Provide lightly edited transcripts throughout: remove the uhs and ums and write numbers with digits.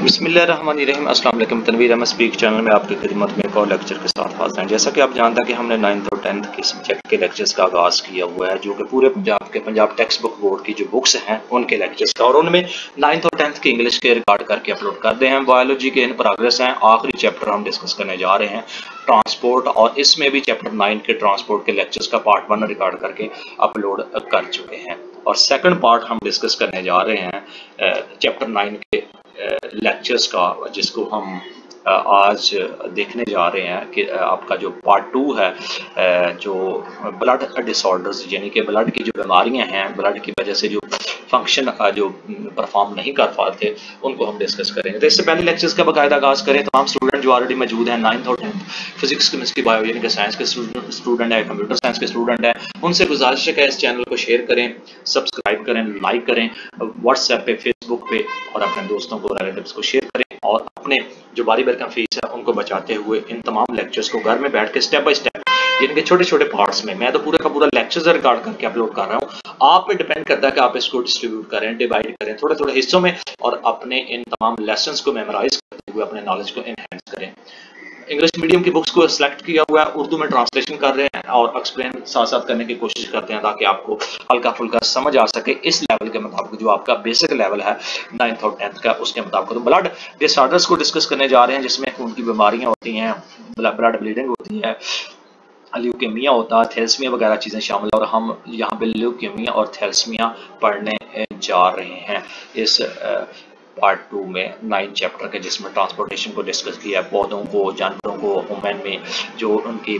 बिस्मिल्लाहिर्रहमानिर्रहीम। अस्सलाम वालेकुम। तनवीर अहमद स्पीक चैनल में आपकी खिदमत में एक और लेक्चर के साथ हाजिर हैं। जैसा कि आप जानते हैं कि हमने 9th और 10th के सब्जेक्ट के लेक्चर्स का आगाज़ किया हुआ है, जो कि पूरे पंजाब टेक्स्ट बुक बोर्ड की जो बुक्स हैं उनके लेक्चर्स का, और उनमें 9th और 10th के इंग्लिश के रिकॉर्ड करके अपलोड करते हैं। बायोलॉजी के इन प्रोग्रेस हैं, आखिरी चैप्टर हम डिस्कस करने जा रहे हैं ट्रांसपोर्ट, और इसमें भी चैप्टर 9 के ट्रांसपोर्ट के लेक्चर्स का पार्ट 1 रिकॉर्ड करके अपलोड कर चुके हैं, और सेकंड पार्ट हम डिस्कस करने जा रहे हैं चैप्टर 9 के लेक्चर्स का, जिसको हम आज देखने जा रहे हैं कि आपका जो पार्ट 2 है, जो ब्लड डिसऑर्डर्स, यानी कि ब्लड की जो बीमारियां हैं, ब्लड की वजह से जो फंक्शन जो परफॉर्म नहीं कर पाते, उनको हम डिस्कस करेंगे। तो इससे पहले लेक्चर्स का बाकायदा आगाज़ करें, तमाम स्टूडेंट जो ऑलरेडी मौजूद हैं 9th और 10th फिजिक्स, केमिस्ट्री, बायो यानी कि साइंस के स्टूडेंट है, कंप्यूटर साइंस के स्टूडेंट हैं, उनसे गुजारिश है कि इस चैनल को शेयर करें, सब्सक्राइब करें, लाइक करें, व्हाट्सएप पे, फेसबुक पे और अपने दोस्तों को, रिलेटिव्स को शेयर करें, और अपने जो बारी बरकम फीस है उनको बचाते हुए इन तमाम लेक्चर्स को घर में बैठ के स्टेप बाय स्टेप, यानी कि छोटे छोटे पार्ट्स में, मैं तो पूरा का पूरा लेक्चर्स रिकॉर्ड करके अपलोड कर रहा हूँ, आप पे डिपेंड करता है कि आप इसको डिस्ट्रीब्यूट करें, डिवाइड करें थोड़े थोड़े हिस्सों में, और अपने इन तमाम लेसन्स को मेमोराइज करते हुए अपने नॉलेज को एनहेंस करें। इंग्लिश मीडियम की बुक्स को सिलेक्ट किया हुआ है, उर्दू में ट्रांसलेशन कर रहे हैं और एक्सप्लेन साथ साथ करने की कोशिश करते हैं, ताकि आपको हल्का फुल्का समझ आ सके इस लेवल के मुताबिक, जो आपका बेसिक लेवल है 9th और 10th का, उसके मुताबिक। तो ब्लड डिसऑर्डर्स को डिस्कस करने जा रहे हैं, जिसमें खून की बीमारियां होती हैं, ब्लड ब्लीडिंग होती है, ल्यूकेमिया होता है, थैलेसीमिया वगैरह चीज़ें शामिल है, और हम यहाँ पे ल्यूकेमिया और थैलेसीमिया पढ़ने जा रहे हैं इस पार्ट 2 में 9 चैप्टर के, जिसमें ट्रांसपोर्टेशन को डिस्कस किया है, पौधों को, जानवरों को, ह्यूमन में जो उनकी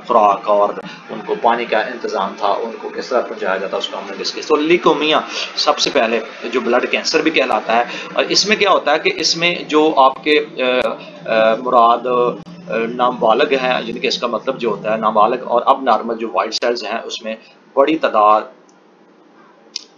खुराक और उनको पानी का इंतज़ाम था, उनको किस तरह पहुँचाया जाता है, उसको हमने डिस्कस। तो ल्यूकेमिया सबसे पहले जो ब्लड कैंसर भी कहलाता है, और इसमें क्या होता है कि इसमें जो आपके मुराद नाबालिग है, यानी कि इसका मतलब जो होता है नाबालिग और अब नॉर्मल जो वाइट सेल्स हैं, उसमें बड़ी तादाद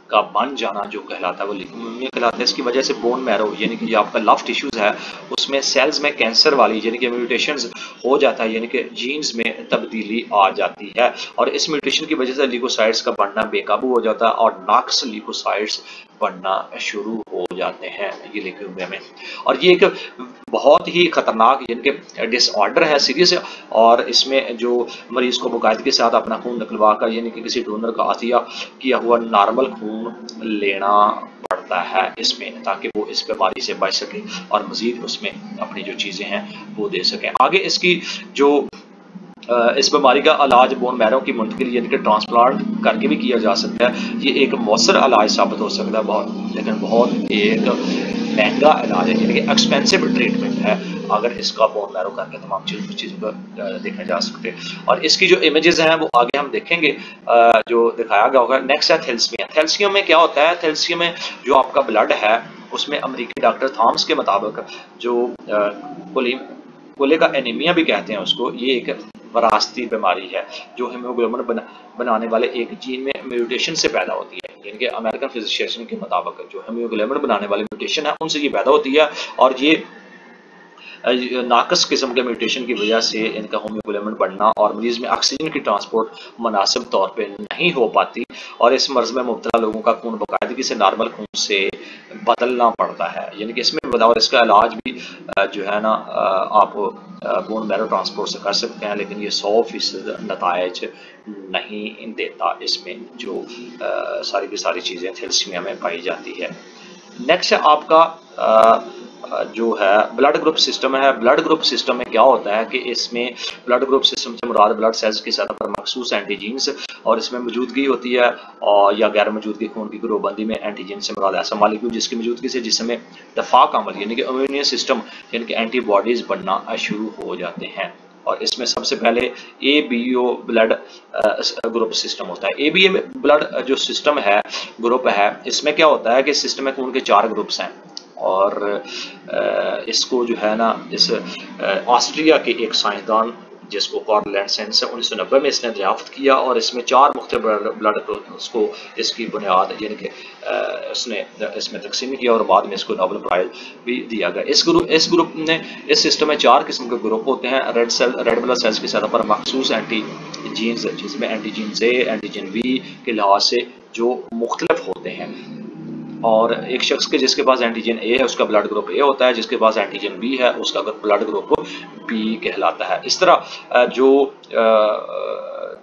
का बन जाना जो कहलाता है वो ल्यूकेमिया कहलाता है। इसकी वजह से बोन मैरो, यानी कि जो आपका लव टिश्यूज है, उसमें सेल्स में कैंसर वाली यानी कि म्यूटेशंस हो जाता है, यानी कि जीन्स में तब्दीली आ जाती है, और इस म्यूटेशन की वजह से ल्यूकोसाइट्स का बढ़ना बेकाबू हो जाता है, और नाक्स ल्यूकोसाइट्स बढ़ना शुरू हो जाते हैं ये ल्यूकेमिया में। और ये एक बहुत ही खतरनाक यानी कि डिसऑर्डर है, सीरियस है, और इसमें जो मरीज को बाकायदगी के साथ अपना खून निकलवा कर, यानी कि किसी डोनर का अतिया किया हुआ नॉर्मल खून लेना पड़ता है इसमें, ताकि वो इस बीमारी से बच सके और मजीद उसमें अपनी जो चीज़ें हैं वो दे सकें आगे। इसकी जो इस बीमारी का इलाज बोन मैरो की मुंतकिली यानी कि ट्रांसप्लांट करके भी किया जा सकता है। ये एक मौसर इलाज साबित हो सकता है बहुत, लेकिन बहुत एक महंगा इलाज है, यानी कि एक्सपेंसिव ट्रीटमेंट है, अगर इसका बोन मैरो करके तमाम चीज़ों को देखने जा सकते हैं। और इसकी जो इमेजेस हैं वो आगे हम देखेंगे, जो दिखाया गया होगा। नेक्स्ट है थैलेसीमिया। थैलेसीमिया में क्या होता है? थैलेसीमिया में जो आपका ब्लड है, उसमें अमेरिकी डॉक्टर थॉम्स के मुताबिक जो कोले का एनीमिया भी कहते हैं उसको, ये एक वरासती बीमारी है जो हीमोग्लोबिन बनाने वाले एक जीन में म्यूटेशन से पैदा होती है, यानी कि अमेरिकन फिजिशियन के मुताबिक जो हीमोग्लोबिन बनाने वाली म्यूटेशन है उनसे ये पैदा होती है, और ये नाकस किस्म के म्यूटेशन की वजह से इनका हीमोग्लोबिन बढ़ना और मरीज में ऑक्सीजन की ट्रांसपोर्ट मुनासिब तौर पे नहीं हो पाती, और इस मर्ज में मुब्तला लोगों का खून बाकायदगी से नॉर्मल खून से बदलना पड़ता है, यानी कि इसमें बताओ इसका इलाज भी जो है ना आप बोन मैरो ट्रांसपोर्ट से कर सकते हैं, लेकिन ये 100% नतायज नहीं देता इसमें जो सारी की सारी चीज़ें थैलेसीमिया में पाई जाती है। नेक्स्ट है आपका जो है ब्लड ग्रुप सिस्टम है। ब्लड ग्रुप सिस्टम में क्या होता है कि इसमें ब्लड ग्रुप सिस्टम से मुराद ब्लड सेल्स की सतह पर मखसूस एंटीजीन्स और इसमें मौजूदगी होती है, और या गैर मौजूदगी खून की ग्रुपबंदी में एंटीजीन से मुराद ऐसा मालिक्यूल जिसकी मौजूदगी से जिसमें दफाक अमल यानी कि इम्यून सिस्टम यानी कि एंटीबॉडीज बनना शुरू हो जाते हैं, और इसमें सबसे पहले ABO ब्लड ग्रुप सिस्टम होता है। ABO ब्लड जो सिस्टम है, ग्रुप है, इसमें क्या होता है कि सिस्टम में खून के 4 ग्रुप्स हैं, और इसको जो है ना इस ऑस्ट्रिया के एक साइंसदान जिसको कार्ल लैंडसेंस 1990 में इसने दरियाफ्त किया, और इसमें 4 मुख्तलिफ ब्लड उसको इसकी बुनियाद यानी कि उसने इसमें तकसीम किया, और बाद में इसको नोबेल प्राइज भी दिया गया। इस ग्रुप ने इस सिस्टम में 4 किस्म के ग्रुप होते हैं। रेड ब्लड सेल्स की सतह पर मखसूस एंटीजीन्स, जिसमें एंटीजीन A, एंटीजीन B के लिहाज से जो मुख्तलिफ होते हैं, और एक शख्स के जिसके पास एंटीजन ए है उसका ब्लड ग्रुप ए होता है, जिसके पास एंटीजन बी है उसका ब्लड ग्रुप बी कहलाता है। इस तरह जो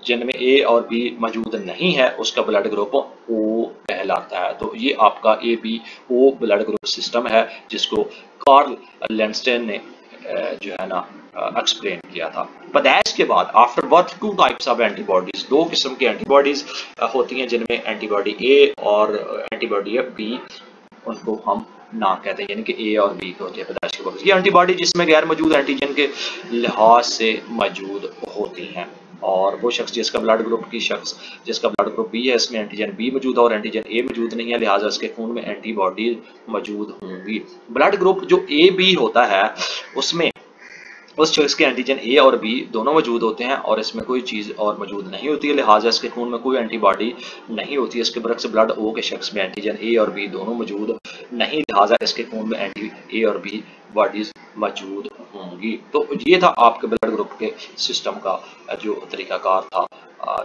जिनमें ए और बी मौजूद नहीं है उसका ब्लड ग्रुप ओ कहलाता है। तो ये आपका A B O blood group system है जिसको कार्ल लैंडस्टेन ने जो है ना एक्सप्लेन किया था। पैदाइश के बाद after birth two types of antibodies, दो किस्म की एंटीबॉडीज होती हैं जिनमें एंटीबॉडी ए और एंटीबॉडी बी, उनको हम ना कहते हैं, यानी कि ए और बी होते हैं पैदाइश के बाद। ये एंटीबॉडी जिसमें गैर मौजूद एंटीजन के लिहाज से मौजूद होती हैं, और वो शख्स जिसका ब्लड ग्रुप बी है इसमें एंटीजन बी मौजूद है और एंटीजन ए मौजूद नहीं है, लिहाजा उसके खून में एंटीबॉडी मौजूद होंगी। ब्लड ग्रुप जो ए बी होता है उसमें उस शख्स के एंटीजन ए और बी दोनों मौजूद होते हैं और इसमें कोई चीज़ और मौजूद नहीं होती है, लिहाजा इसके खून में कोई एंटीबॉडी नहीं होती है। इसके बरक्स ब्लड ओ के शख्स में एंटीजन ए और बी दोनों मौजूद नहीं, लिहाजा इसके खून में एंटी ए और बी बॉडीज मौजूद होंगी। तो ये था आपके ब्लड ग्रुप के सिस्टम का जो तरीकाकार था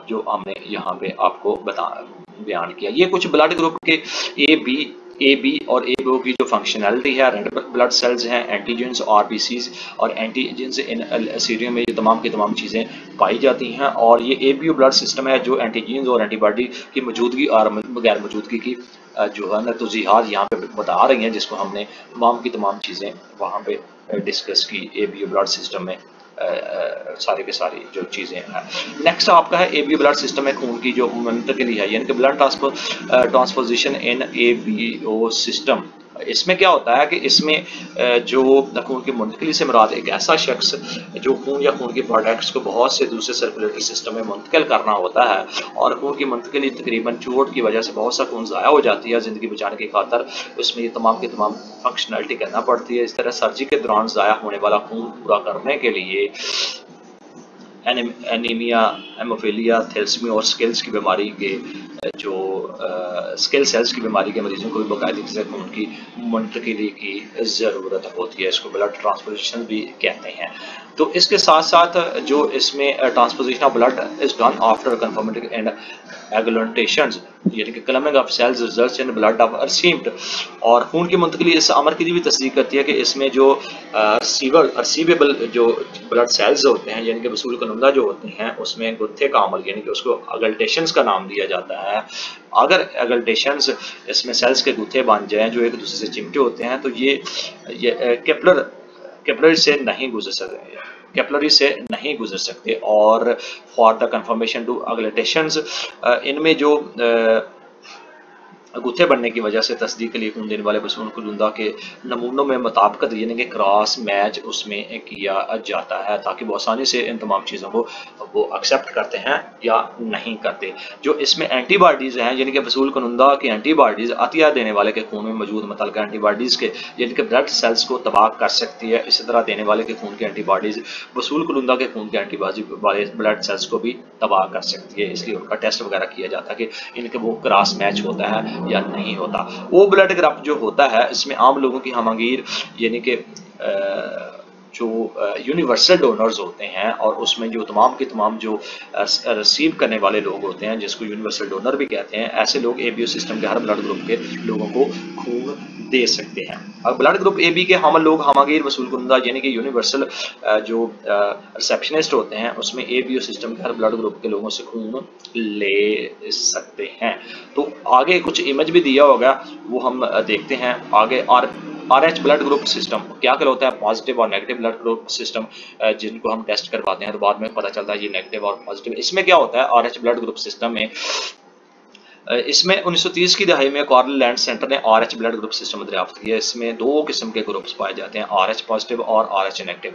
जो हमने यहाँ पे आपको बयान किया। ये कुछ ब्लड ग्रुप के ए बी और ए बी की जो फंक्शनैलिटी है, रेड ब्लड सेल्स हैं, एंटीजेंस आरबीसीज और एंटीजेंस इन सीरियम में ये तमाम की तमाम चीज़ें पाई जाती हैं। और ये ए बी ब्लड सिस्टम है जो एंटीजेंस और एंटीबॉडी की मौजूदगी और गैर मौजूदगी की जो है ना तौज़ीहात यहाँ पे बता रही हैं, जिसको हमने तमाम की तमाम चीज़ें वहाँ पे डिस्कस की ए बी ब्लड सिस्टम में सारी की सारी जो चीज़ें हैं। नेक्स्ट आपका है ए बी ब्लड सिस्टम में खून की जो मुंतकिली है, यानी कि blood transposition in A B O system. इसमें क्या होता है कि इसमें जो खून की मुंतकिली से मुराद एक ऐसा शख्स जो खून या खून के प्रोडक्ट्स को बहुत से दूसरे सर्कुलेटरी सिस्टम में मुंतकिल करना होता है, और खून की मुंतकिली तकरीबन चोट की वजह से बहुत सा खून ज़ाया हो जाती है, ज़िंदगी बचाने की खातर उसमें ये तमाम की तमाम फंक्शनलिटी करना पड़ती है। इस तरह सर्जरी के दौरान ज़ाया होने वाला खून पूरा करने के लिए एनीमिया, हेमोफीलिया, थैलेसीमिया और स्किल्स की बीमारी के जो स्किल सेल्स की बीमारी के मरीजों को भी बाकायदगी से खून की मुंतकिली की ज़रूरत होती है। इसको ब्लड ट्रांसपोजिशन भी कहते हैं। तो इसके साथ साथ जो इसमें transposition of blood is done after confirmative and agglutinations, यानी कि clumping of cells results in blood of received, और खून की मुंतकिली इस अमर की भी तस्दीक करती है कि इसमें जो रिसीवेबल जो ब्लड सेल्स होते हैं, यानी कि वसूल कनुंदा जो होते हैं, उसमें गुत्थे का अमल, यानी कि उसको अगल्टेशंस का नाम दिया जाता है। अगर अगल्टेशंस इसमें सेल्स के गुत्थे बन जाएं जो एक दूसरे से चिमटे होते हैं, तो ये कैपिलरी से नहीं गुजर सकते और फॉर द कंफर्मेशन टू अगलेटेशंस इनमें जो गुत्थे बनने की वजह से तस्दीक के लिए खून देने वाले वसूल कुलुंदा के नमूनों में मुताबिकत यानी कि क्रॉस मैच उसमें किया जाता है, ताकि वो आसानी से इन तमाम चीज़ों को वो एक्सेप्ट करते हैं या नहीं करते। जो इसमें एंटीबॉडीज़ हैं, यानी कि वसूल कुलुंदा की एंटीबॉडीज़ अतिया देने वाले के खून में मौजूद मुतल्लिक़ा एंटीबॉडीज़ के यानी कि ब्लड सेल्स को तबाह कर सकती है। इसी तरह देने वाले के खून की एंटीबॉडीज़ वसूल कुलुंदा के खून की एंटीबॉडी वाले ब्लड सेल्स को भी तबाह कर सकती है, इसलिए उनका टेस्ट वगैरह किया जाता है कि इनके वो क्रॉस मैच होता है या नहीं होता। वो ब्लड ग्रुप जो होता है इसमें आम लोगों की हमगीर यानी कि जो यूनिवर्सल डोनर्स होते हैं, और उसमें जो तमाम के तमाम जो रिसीव करने वाले लोग होते हैं जिसको यूनिवर्सल डोनर भी कहते हैं, ऐसे लोग एबीओ सिस्टम के हर ब्लड ग्रुप के लोगों को खून दे सकते हैं। अब ब्लड ग्रुप ए बी के हामिल लोग हमगीर वसूल कुंदा यानी कि यूनिवर्सल जो रिसेप्शनिस्ट होते हैं उसमें एबीओ सिस्टम के हर ब्लड ग्रुप के लोगों से खून ले सकते हैं। तो आगे कुछ इमेज भी दिया होगा वो हम देखते हैं आगे। RH ब्लड ग्रुप सिस्टम क्या कहलाता है? पॉजिटिव और नेगेटिव ब्लड ग्रुप सिस्टम जिनको हम टेस्ट करवाते हैं तो बाद में पता चलता है ये नेगेटिव और पॉजिटिव। इसमें क्या होता है RH ब्लड ग्रुप सिस्टम में, इसमें 1930 की दहाई में कार्ल लैंड सेंटर ने RH ब्लड ग्रुप सिस्टम दरियाफ्त किया। इसमें दो किस्म के ग्रुप्स पाए जाते हैं, RH पॉजिटिव और RH नेगेटिव,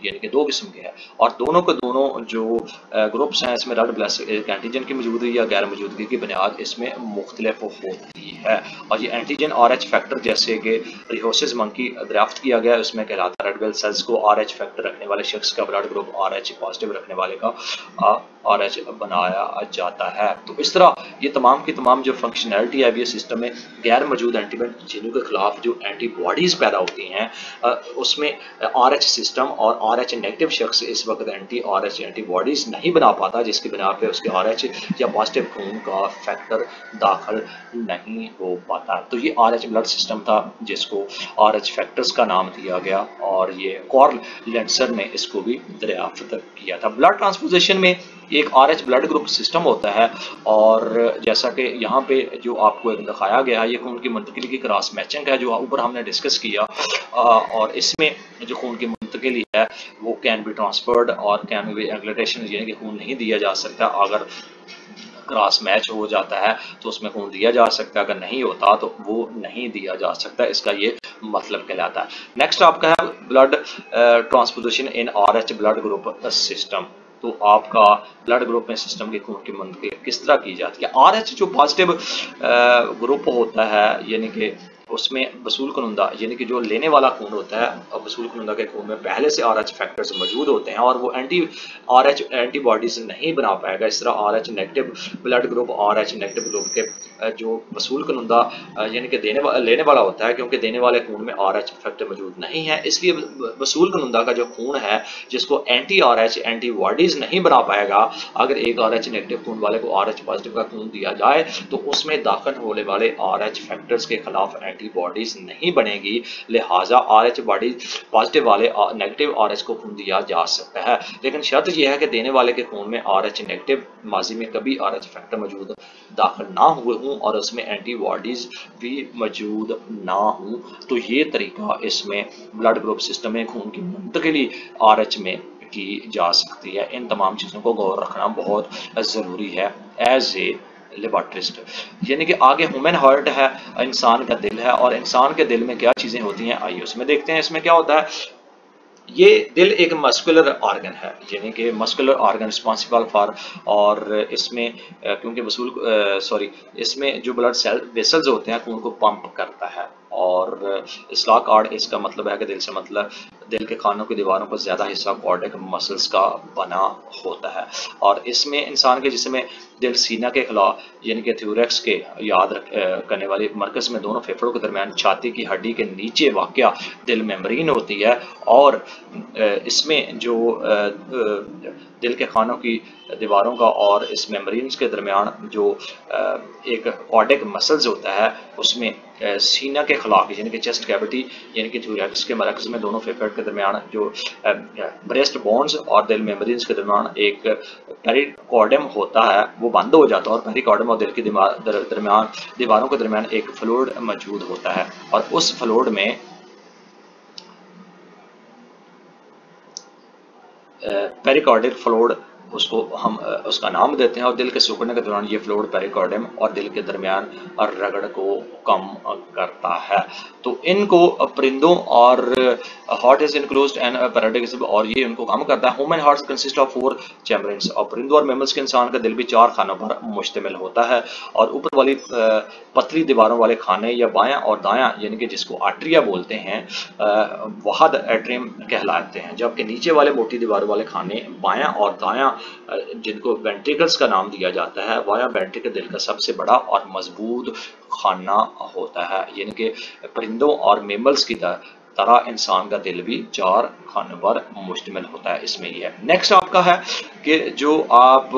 यानी कि दो किस्म के हैं। और दोनों के दोनों जो ग्रुप्स हैं इसमें रेड ब्लड एंटीजन की मौजूदगी या गैर मौजूदगी की बुनियाद इसमें मुख्तलिफ होती है। और ये एंटीजन RH फैक्टर जैसे कि रिहोसिस मंकी दरियाफ्त किया गया उसमें कहलाता है रेड ब्लड सेल्स को RH फैक्टर रखने वाले शख्स का ब्लड ग्रुप RH पॉजिटिव रखने वाले का RH बनाया जाता है। तो इस तरह ये तमाम की तमाम जो फंक्शनैलिटी है ये सिस्टम में गैर मौजूद एंटीजनों के खिलाफ जो एंटीबॉडीज़ पैदा होती हैं उसमें RH सिस्टम और RH नेगेटिव शख्स इस वक्त RH एंटीबॉडीज़ नहीं बना पाता, जिसकी बिना पे उसके RH या पॉजिटिव खून का फैक्टर दाखिल नहीं हो पाता। तो ये RH ब्लड सिस्टम था जिसको RH फैक्टर्स का नाम दिया गया और ये कार्ल लेंसर ने इसको भी दरियाफ्त किया था। ब्लड ट्रांसफ्यूजन में एक RH ब्लड ग्रुप सिस्टम होता है और जैसा कि यहाँ पे जो आपको एक दिखाया गया है ये खून की मुंतकिली की क्रॉस मैचिंग है जो ऊपर हमने डिस्कस किया और इसमें जो खून की मुंतकिली है वो कैन बी ट्रांसफर्ड और कैन बी एग्लूटेशन, यानी कि खून नहीं दिया जा सकता। अगर क्रॉस मैच हो जाता है तो उसमें खून दिया जा सकता है, अगर नहीं होता तो वो नहीं दिया जा सकता, इसका ये मतलब कहलाता है। नेक्स्ट आपका है ब्लड ट्रांसफ्यूजन इन RH ब्लड ग्रुप सिस्टम। तो आपका ब्लड ग्रुप में सिस्टम के खून की मुंतकिली किस तरह की जाती है। RH जो पॉजिटिव ग्रुप होता है यानी कि उसमें वसूल कुनुंदा यानी कि जो लेने वाला खून होता है और वसूल कुनुंदा के खून में पहले से RH फैक्टर्स मौजूद होते हैं और वो RH एंटीबॉडीज नहीं बना पाएगा। इस तरह RH negative blood group RH negative group के जो वसूल कुनुंदा यानी कि लेने वाला होता है, क्योंकि देने वाले खून में RH फैक्टर मौजूद नहीं है, इसलिए वसूल कुनुंदा का जो खून है जिसको RH एंटीबॉडीज नहीं बना पाएगा, अगर एक RH नेगेटिव खून वाले को RH पॉजिटिव का खून दिया जाए तो उसमें दाखिल होने वाले RH फैक्टर्स के खिलाफ एंटीबॉडीज नहीं बनेगी, लिहाजा RH बॉडी पॉजिटिव वाले नेगेटिव RH को खून दिया जा सकता है। लेकिन शर्त यह है कि देने वाले के खून में RH नेगेटिव माजी में कभी RH फैक्टर मौजूद दाखिल ना हुए हों और उसमें एंटीबॉडीज भी मौजूद ना हों। तो ये तरीका इसमें ब्लड ग्रुप सिस्टम में खून की मुंतकिली RH में की जा सकती है। इन तमाम चीज़ों को गौर रखना बहुत ज़रूरी है एज ए लेबॉर्ट्रिस्ट। यानी कि आगे ह्यूमन हार्ट है, इंसान का दिल है और इंसान के दिल में क्या चीज़ें होती हैं आइए उसमें देखते हैं। इसमें क्या होता है, ये दिल एक मस्कुलर ऑर्गन है, यानी कि मस्कुलर ऑर्गन रिस्पॉन्सिबल फॉर, और इसमें क्योंकि इसमें जो ब्लड सेल वेसल्स होते हैं खून को पंप करता है और इसला कार्ड इसका मतलब है कि दिल से मतलब दिल के खानों की दीवारों पर ज़्यादा हिस्सा कार्डिक मसल्स का बना होता है और इसमें इंसान के जिस्म में दिल सीना के खिलाफ यानी कि थ्यूरेक्स के याद करने वाली मरकज में दोनों फेफड़ों के दरमियान छाती की हड्डी के नीचे वाक़या दिल मेम्ब्रेन होती है और इसमें जो दिल के खानों की दीवारों का और इस मेम्ब्रेन्स के दरमियान जो एक कार्डिक मसल्स होता है उसमें सीना के खिलाफ यानी कि चेस्ट कैविटी यानी कि थ्यूरेक्स के मरकज में दोनों फेफड़ के दरमियान जो ब्रेस्ट बोन्स और दिल मेम्ब्रेन्स के दरमियान एक पेरिकार्डियम होता है वो बंद हो जाता है और पेरिकार्डियम और दिल के दरमियान दीवारों के दरमियान एक फ्लूइड मौजूद होता है और उस फ्लूइड में पेरिकार्डिक फ्लूइड उसको हम उसका नाम देते हैं और दिल के सिकुड़ने के दौरान ये फ्लूइड पेरिकार्डियम और दिल के दरमियान रगड़ को कम करता है। तो इनको परिंदों और हार्ट इज इनक्लोज्ड एंड पैराडाइजिम और ये इनको कम करता है। Human heart consist of 4 chambers और परिंदों और मैमल्स के इंसान का दिल भी 4 खानों पर मुश्तमिल होता है और ऊपर वाली पतली दीवारों वाले खाने या बायां और दायां यानी कि जिसको आर्टरिया बोलते हैं वहद एट्रियम कहलाते हैं, जबकि नीचे वाले मोटी दीवारों वाले खाने बायां और दायां जिनको वेंट्रिकल्स का नाम दिया जाता है, बायां वेंट्रिकल दिल का सबसे बड़ा और मजबूत खाना होता है। यानी कि परिंदों और मेमल्स की तरह इंसान का दिल भी 4 खानों पर मुश्तमिल होता है। इसमें यह नेक्स्ट आपका है कि जो आप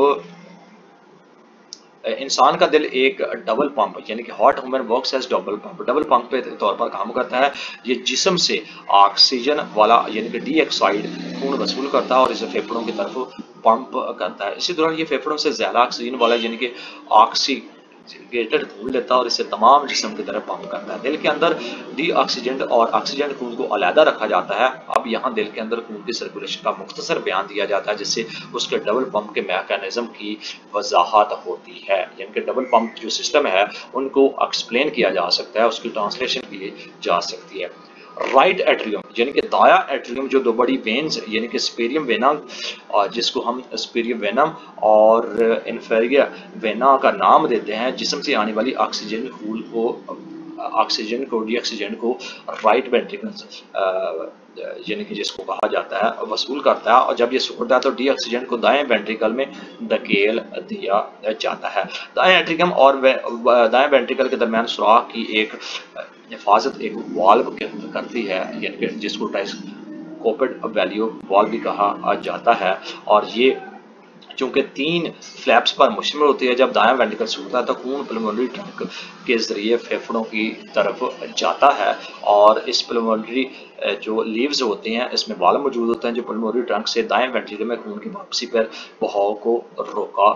इंसान का दिल एक डबल पंप यानी कि heart human works as double pump के तौर पर काम करता है। ये जिस्म से ऑक्सीजन वाला यानी कि डाइऑक्साइड खून वसूल करता है और इसे फेफड़ों की तरफ पंप करता है। इसी दौरान ये फेफड़ों से ज़्यादा ऑक्सीजन वाला यानी कि ऑक्सीडेटेड खून लेता है और इसे तमाम जिस्म की तरफ पंप करता है। दिल के अंदर डीऑक्सीजेंट और ऑक्सीजन खून को अलहदा रखा जाता है। अब यहाँ दिल के अंदर खून की सर्कुलेशन का मुख्तसर बयान दिया जाता है जिससे उसके डबल पंप के मैकेनिज्म की वजाहत होती है। यानी कि डबल पंप जो सिस्टम है उनको एक्सप्लेन किया जा सकता है, उसकी ट्रांसलेशन की जा सकती है। राइट एट्रियम यानी कि दाया एट्रियम जो 2 बड़ी वेन्स यानी कि स्पेरियम वेना जिसको हम स्पेरियम वेनम और इन्फेरियर वेना का नाम देते हैं, जिस्म से आने वाली ऑक्सीजन खून को ऑक्सीजन को डीऑक्सीजन को राइट वेंट्रिकल यानी कि जिसको कहा जाता है वसूल करता है, और जब ये सिकुड़ता है तो डीऑक्सीजन को दाएं वेंट्रिकल में धकेल दिया जाता है। दाएं एट्रियम और दाएं वेंट्रिकल के दरमियान सुराख की एक हिफाजत एक वाल्व करती है, यानी कि जिसको टाइस्कोपेड वैल्यू वाल्व भी कहा जाता है। और ये चूंकि 3 फ्लैप्स पर मुश्तमिल होती है, जब दायां वेंट्रिकल सूखता है तो खून पल्मोनरी ट्रंक के जरिए फेफड़ों की तरफ जाता है, और इस पल्मोनरी जो लीव्स होते हैं इसमें वाल्व मौजूद होते हैं जो पल्मोनरी ट्रंक से दाएं वेंट्रिकल में खून की वापसी पर बहाव को रोका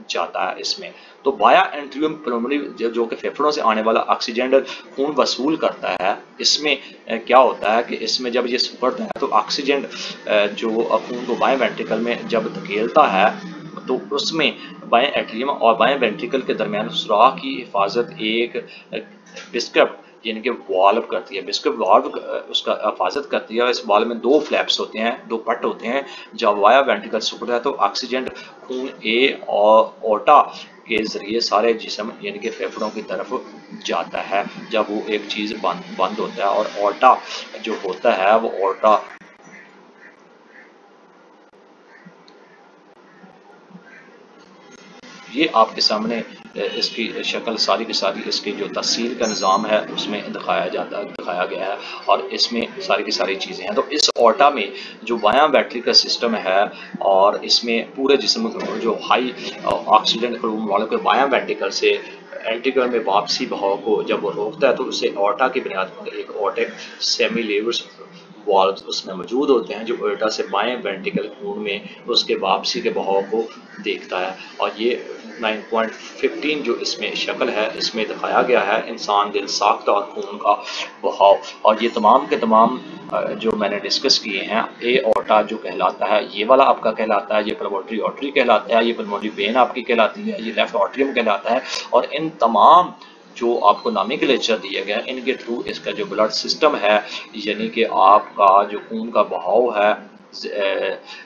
जाता है। इसमें तो बाया एंट्रियम पल्मोनरी जो कि फेफड़ों से आने वाला ऑक्सीजन खून वसूल करता है, इसमें क्या होता है कि इसमें जब ये सिकुड़ता है तो ऑक्सीजन जो खून को बाएं वेंट्रिकल में जब धकेलता है तो उसमें बाएं एट्रियम और बाएं वेंट्रिकल के दरमियान सुराख की हिफाजत एक बिस्कप यानी कि वाल्व करती है। बिस्कप वाल्व उसका हिफाजत करती है, और इस वाल्व में 2 फ्लैप्स होते हैं, 2 पट होते हैं। जब वाया वेंट्रिकल सिकुड़ता है तो ऑक्सीजन खून ए और ओटा के जरिए सारे जिस्म यानी कि फेफड़ों की तरफ जाता है। जब वो एक चीज़ बंद होता है, और ओटा जो होता है वो ओटा ये आपके सामने इसकी शक्ल सारी की सारी इसकी जो तस्सीर का निज़ाम है उसमें दिखाया गया है, और इसमें सारी की सारी चीज़ें हैं। तो इस ओटा में जो बायां बैटरी का सिस्टम है, और इसमें पूरे जिस्म जो हाई ऑक्सीजन वालों के बायां वेंट्रिकल से एंट्रिकल में वापसी बहाव को जब वो रोकता है तो उसे ओटा की बुनियाद पर एक ओटिक सेमी लेवर्स वाल्व उसमें मौजूद होते हैं जो ओटा से बाएं वेंट्रिकल खून में उसके वापसी के बहाव को देखता है। और ये 9.15 जो इसमें शक्ल है इसमें दिखाया गया है इंसान दिल साख्त और खून का बहाव। और ये तमाम के तमाम जो मैंने डिस्कस किए हैं, ए ओटा जो कहलाता है ये वाला आपका कहलाता है, ये पल्मोनरी आर्टरी कहलाता है, ये पल्मोनरी वेन आपकी कहलाती है, ये लेफ्ट आर्टरियम कहलाता है। और इन तमाम जो आपको नॉमेनक्लेचर दिए गए इनके थ्रू इसका जो ब्लड सिस्टम है यानी कि आपका जो खून का बहाव है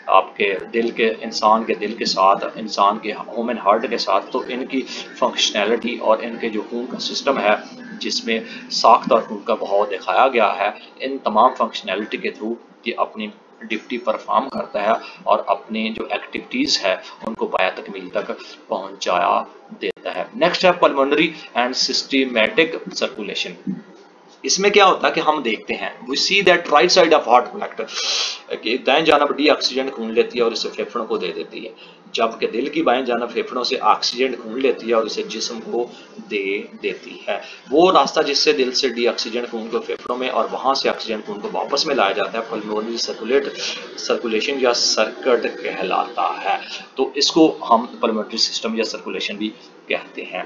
आपके दिल के इंसान के दिल के साथ, इंसान के ह्यूमन हार्ट के साथ, तो इनकी फंक्शनैलिटी और इनके जो खून का सिस्टम है जिसमें साख्त और खून का बहाव दिखाया गया है, इन तमाम फंक्शनैलिटी के थ्रू ये अपनी ड्यूटी परफॉर्म करता है और अपनी जो एक्टिविटीज़ है उनको बाया तकमील तक पहुंचाया देता है। नेक्स्ट है पल्मोनरी एंड सिस्टमैटिक सर्कुलेशन। इसमें क्या होता है कि हम देखते हैं we see that right side of heart collect कि दाएं जानब डी ऑक्सीजन खून लेती है और इसे फेफड़ों को दे देती है, जबकि दिल की बाएं जानब फेफड़ों से ऑक्सीजन खून लेती है और इसे जिस्म को दे देती है। वो रास्ता जिससे दिल से डी ऑक्सीजन खून को फेफड़ों में और वहां से ऑक्सीजन खून को वापस में लाया जाता है पल्मोनरी सर्कुलेशन या सर्किट कहलाता है। तो इसको हम पल्मोनरी सिस्टम या सर्कुलेशन भी कहते हैं।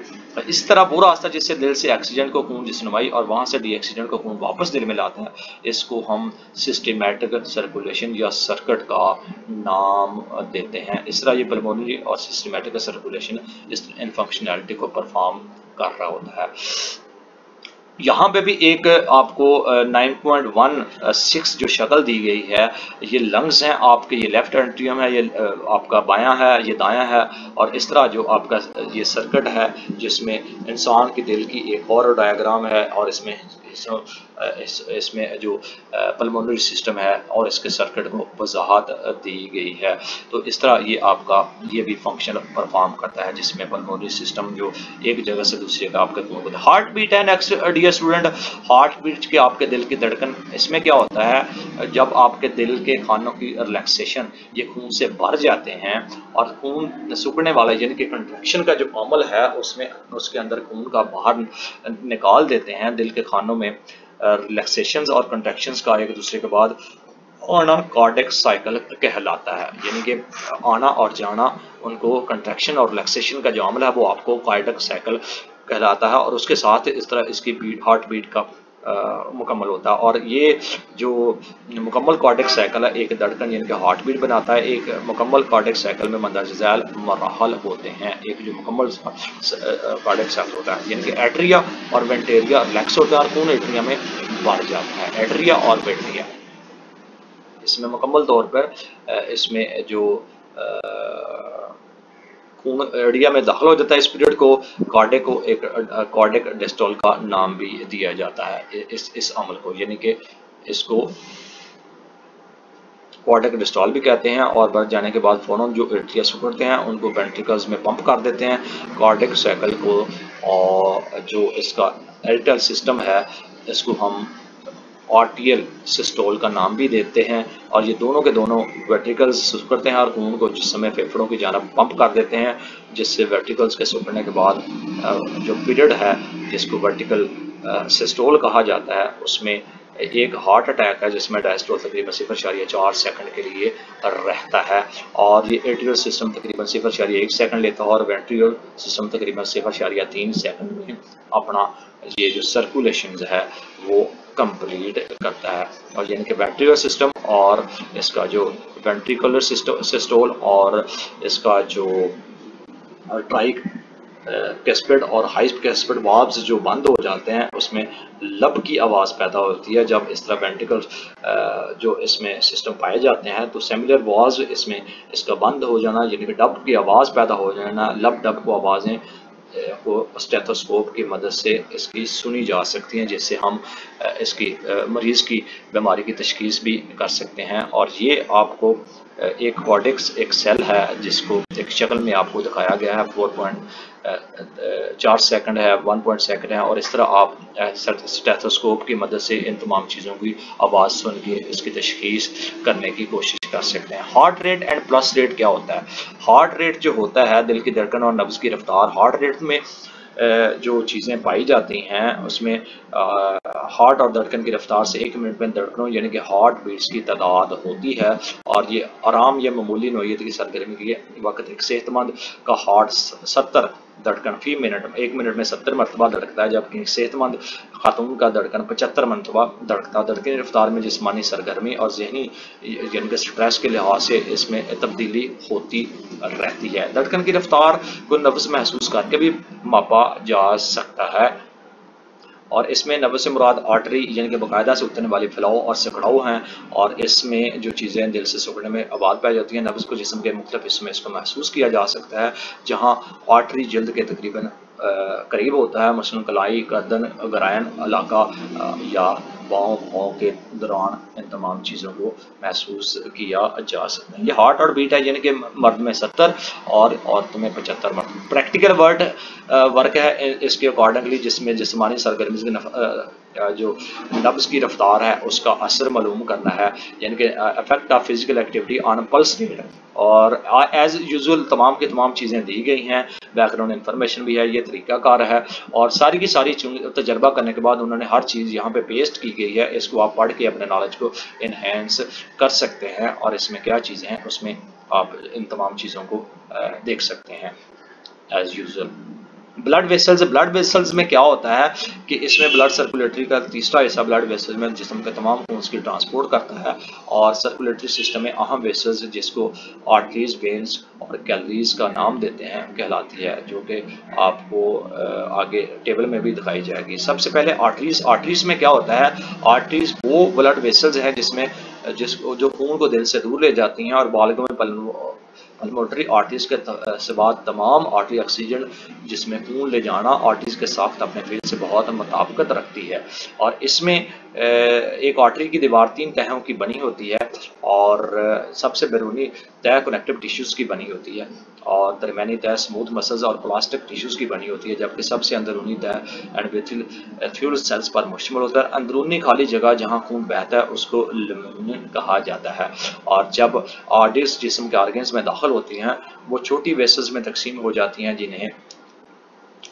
इस तरह वो रास्ता जिससे दिल से ऑक्सीजन को खून जिस्मनाई और वहां से डी ऑक्सीजन को खून वापस दिल में लाते हैं, इसको हम सिस्टमैटिक सर्कुलेशन या सर्किट का नाम देते हैं। इस तरह ये पल्मोनरी और सिस्टमैटिक सर्कुलेशन इस इन फंक्शनैलिटी को परफॉर्म कर रहा होता है। यहाँ पे भी एक आपको 9.16 जो शक्ल दी गई है, ये लंग्स हैं आपके, ये लेफ्ट एंट्रियम है, ये आपका बायां है, ये दायां है। और इस तरह जो आपका ये सर्किट है जिसमें इंसान के दिल की एक और डायग्राम है, और इसमें जो पल्मोनरी सिस्टम है और इसके सर्किट को वजाहत दी गई है। तो इस तरह ये आपका ये भी फंक्शन परफॉर्म करता है जिसमें पल्मोनरी सिस्टम जो एक जगह से दूसरी जगह आपके खून को हार्ट बीट है। Next dear student, heart beat के आपके दिल की धड़कन, इसमें क्या होता है जब आपके दिल के खानों की रिलैक्सेशन ये खून से भर जाते हैं और खून सूखने वाला यानी कि कंट्रैक्शन का जो अमल है उसमें उसके अंदर खून का बाहर निकाल देते हैं दिल के खानों में, रिलैक्सेशंस और कंट्रैक्शंस का एक दूसरे के बाद आना कार्डियक साइकिल कहलाता है। यानी कि आना और जाना उनको कंट्रैक्शन और रिलैक्सेशन का जो अमल है वो आपको कार्डियक साइकिल कहलाता है, और उसके साथ इस तरह इसकी बीट हार्ट बीट का मुकम्मल होता है। और ये जो मुकम्मल कार्डियक साइकिल है एक धड़कन यानी कि हार्ट बीट बनाता है। एक मुकम्मल कार्डियक साइकिल में मंदरज झैल मराहल होते हैं। एक जो मुकम्मल कार्डियक साइकिल होता है यानी कि एट्रिया और वेंट्रिया रिलैक्स होता है और खून एट्रिया में बढ़ जाता है। एट्रिया और वेंट्रिया इसमें मुकम्मल तौर पर इसमें जो खून एडिया में दाखिल हो जाता है। इस पीरियड को कार्डिक डिस्टॉल का नाम भी दिया जाता है इस अमल को, यानी कि इसको कार्डिक डिस्टॉल भी कहते हैं। और बढ़ जाने के बाद फ़ौरन जो एट्रिया सिकुड़ते हैं उनको वेंट्रिकल्स में पंप कर देते हैं कार्डिक साइकिल को, और जो इसका एरिटल सिस्टम है इसको हम आर्टियल सिस्टोल का नाम भी देते हैं। और ये दोनों के दोनों वेंट्रिकल्स सिकुड़ते हैं और खून को जिस समय फेफड़ों की जानब पंप कर देते हैं, जिससे वेंट्रिकल्स के सिकुड़ने के बाद जो पीरियड है जिसको वर्टिकल सिस्टोल कहा जाता है, उसमें एक हार्ट अटैक है जिसमें डायस्टोल तकरीबन 0.4 सेकंड के लिए रहता है, और ये एट्रियल सिस्टम तकरीबन 0.1 सेकंड लेता है, और वेंट्रिकल सिस्टम तकरीबन 0.3 सेकंड में अपना ये जो सर्कुलेशन है वो कंप्लीट करता है। और यानी कि वेंट्रिकल सिस्टम और इसका जो वेंट्रिकुलर सिस्टोल और इसका जो ट्राइक कैस्पेड और हाई कैस्पेड वाल्व्स जो बंद हो जाते हैं उसमें लब की आवाज़ पैदा होती है। जब इस तरह वेंट्रिकल जो इसमें सिस्टम पाए जाते हैं तो सिमिलर वाल्व्स इसमें इसका बंद हो जाना, यानी कि डब की आवाज़ पैदा हो जाना, लब डब को आवाज़ें को स्टेथोस्कोप की मदद से इसकी सुनी जा सकती हैं, जिससे हम इसकी मरीज़ की बीमारी की तशखीस भी कर सकते हैं। और ये आपको एक कॉर्टेक्स एक सेल है जिसको एक शक्ल में आपको दिखाया गया है, 4 सेकंड है, 1 सेकंड है, और इस तरह आप स्टेथोस्कोप की मदद से इन तमाम चीज़ों की आवाज़ सुन के इसकी तशखीस करने की कोशिश कर सकते हैं। Heart rate and pulse rate क्या होता है? हार्ट रेट जो होता है दिल की धड़कन और नब्ज़ की रफ्तार। हार्ट रेट में जो चीज़ें पाई जाती हैं उसमें हार्ट और धड़कन की रफ्तार से 1 मिनट में धड़कनों यानी कि हार्ट बीट्स की तादाद होती है, और ये आराम या मामूली नौइयत की सरगर्मी के वक्त एक सेहतमंद का हार्ट 70 धड़कन फी मिनट 1 मिनट में 70 मरतबा धड़कता है, जबकि सेहतमंद खातून का धड़कन 75 मरतबा धड़कता है। धड़कन की रफ्तार में जिस्मानी सरगर्मी और जहनी यानी कि स्ट्रेस के लिहाज से इसमें तब्दीली होती रहती है। धड़कन की रफ्तार को नब्ज़ महसूस करके भी मापा जा सकता है, और इसमें नब्ज़ से मुराद आर्टरी यानी कि बाकायदा से उतरने वाली फैलाव और सिकुड़ाव हैं, और इसमें जो चीज़ें दिल से सिकुड़ने में आवाज़ पाई जाती हैं। नब्ज़ को जिस्म के मुख्तलिफ हिस्सों में इसको महसूस किया जा सकता है, जहाँ आर्टरी जल्द के तकरीबन करीब होता है, मसलन कलाई, गर्दन, गरायन इलाका या पाँव के दौरान इन तमाम चीज़ों को महसूस किया जा सकता है। ये हार्ट और बीट है, यानी कि मर्द में 70 और औरतों में 75 मरतबा। प्रैक्टिकल वर्क है इसके अकॉर्डिंगली, जिसमें जिस्मानी सरगर्मी की जो नब्ज़ की रफ्तार है उसका असर मालूम करना है, यानी कि effect of physical activity on pulse rate. और एज यूजुअल तमाम की तमाम चीज़ें दी गई हैं, बैकग्राउंड इंफॉर्मेशन भी है, ये तरीक़ाकार है, और सारी की सारी तजर्बा करने के बाद उन्होंने हर चीज़ यहाँ पे पेस्ट की गई है। इसको आप पढ़ के अपने नॉलेज को इन्हेंस कर सकते हैं, और इसमें क्या चीज़ें हैं उसमें आप इन तमाम चीज़ों को देख सकते हैं एज यूजुअल। ब्लड वेसल्स में क्या होता है कि इसमें ब्लड सर्कुलेटरी का तीसरा हिस्सा ब्लड वेसल्स में जिस्म के तमाम खून की ट्रांसपोर्ट करता है, और सर्कुलेटरी सिस्टम में अहम वेसल्स जिसको आर्टरीज, वेन्स और कैलरीज का नाम देते हैं कहलाती है, जो कि आपको आगे टेबल में भी दिखाई जाएगी। सबसे पहले आर्टरीज में क्या होता है? आर्टरीज वो ब्लड वेसल्स है जिसमें जो खून को दिल से दूर ले जाती हैं, और बालगों में पल्मोनरी आर्टरीज के से बाद तमाम आर्टरी ऑक्सीजन जिसमें खून ले जाना आर्टरीज के साथ अपने फील्ड से बहुत मुताबिकत रखती है। और इसमें एक आर्टरी की दीवार 3 तहों की बनी होती है, और सबसे बैरूनी तह कनेक्टिव टिश्यूज़ की बनी होती है, और दरमियानी तह स्मूथ मसल्स और प्लास्टिक टिश्यूज़ की बनी होती है, जबकि सबसे अंदरूनी तह एंडोथेलियल सेल्स पर मुश्तमिल होता है। अंदरूनी खाली जगह जहाँ खून बहता है उसको लुमेन कहा जाता है। और जब आर्टरीज जिस्म के ऑर्गन्स में दाखिल होती हैं वो छोटी वेसल्स में तकसीम हो जाती हैं जिन्हें